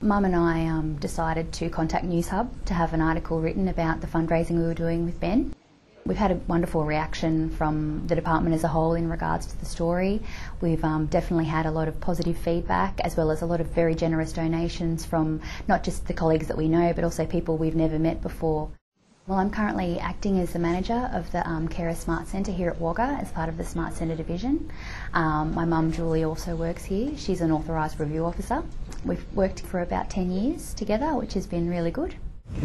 Mum and I decided to contact News Hub to have an article written about the fundraising we were doing with Ben. We've had a wonderful reaction from the department as a whole in regards to the story. We've definitely had a lot of positive feedback, as well as a lot of very generous donations from not just the colleagues that we know, but also people we've never met before. Well, I'm currently acting as the manager of the Carer Smart Centre here at Wagga as part of the Smart Centre division. My mum Julie also works here. She's an authorised review officer. We've worked for about 10 years together, which has been really good.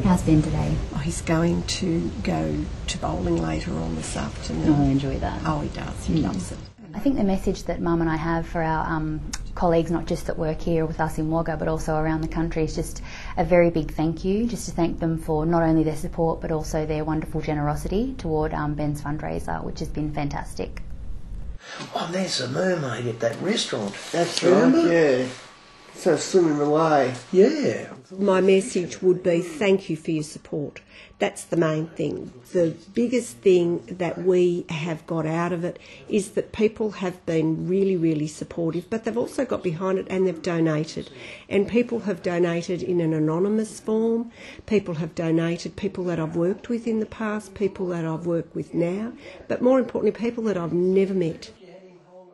How's Ben today? Oh, he's going to go to bowling later on this afternoon. Oh, I enjoy that. Oh, he does. He loves it. I think the message that Mum and I have for our colleagues, not just that work here with us in Wagga, but also around the country, is just a very big thank you, just to thank them for not only their support, but also their wonderful generosity toward Ben's fundraiser, which has been fantastic. Oh, there's a mermaid at that restaurant. That's Remember? right, yeah. So swimming away. Yeah. My message would be thank you for your support. That's the main thing. The biggest thing that we have got out of it is that people have been really, really supportive, but they've also got behind it and they've donated. And people have donated in an anonymous form. People have donated, people that I've worked with in the past, people that I've worked with now, but more importantly, people that I've never met.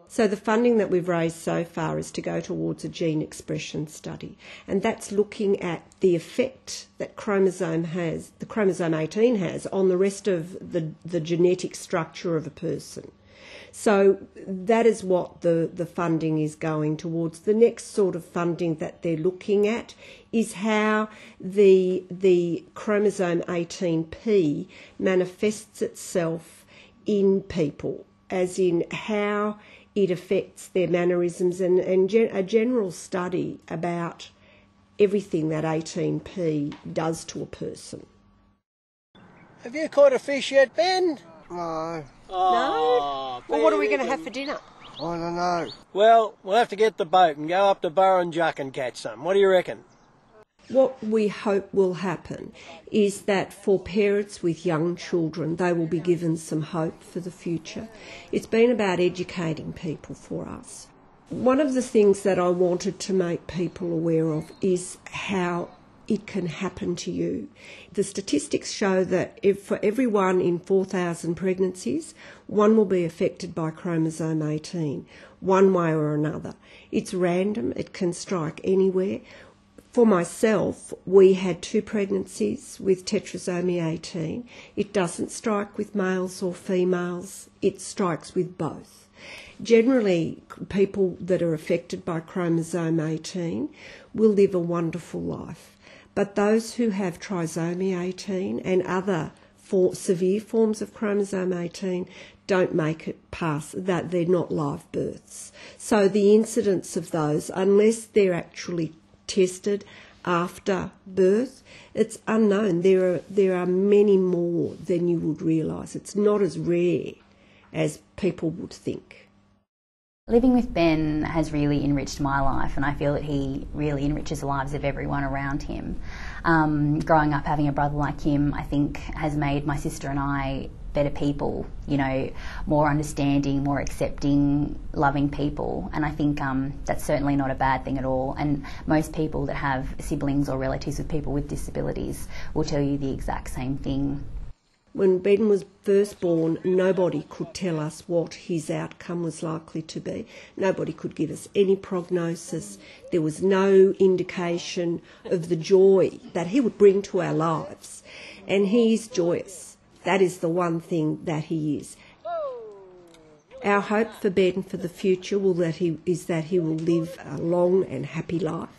So the funding that we've raised so far is to go towards a gene expression study, and that's looking at the effect that chromosome 18 has on the rest of the genetic structure of a person. So that is what the funding is going towards. The next sort of funding that they're looking at is how the chromosome 18p manifests itself in people, as in how it affects their mannerisms, and a general study about everything that 18p does to a person. Have you caught a fish yet, Ben? No, No? Well, what are we going to have for dinner? I don't know. Well, we'll have to get the boat and go up to Burrinjuck and catch some. What do you reckon? What we hope will happen is that for parents with young children, they will be given some hope for the future. It's been about educating people for us. One of the things that I wanted to make people aware of is how it can happen to you. The statistics show that for every 1 in 4,000 pregnancies, 1 will be affected by chromosome 18, one way or another. It's random, it can strike anywhere. For myself, we had 2 pregnancies with tetrasomy 18. It doesn't strike with males or females, it strikes with both. Generally, people that are affected by chromosome 18 will live a wonderful life. But those who have trisomy 18 and other severe forms of chromosome 18 don't make it past that, they're not live births. So the incidence of those, unless they're actually tested after birth, it's unknown. There are many more than you would realise. It's not as rare as people would think. Living with Ben has really enriched my life, and I feel that he really enriches the lives of everyone around him. Growing up having a brother like him, I think, has made my sister and I better people, you know, more understanding, more accepting, loving people. And I think that's certainly not a bad thing at all. And most people that have siblings or relatives with people with disabilities will tell you the exact same thing. When Ben was first born, nobody could tell us what his outcome was likely to be. Nobody could give us any prognosis. There was no indication of the joy that he would bring to our lives. And he is joyous. That is the one thing that he is. Our hope for Ben for the future is that he will live a long and happy life.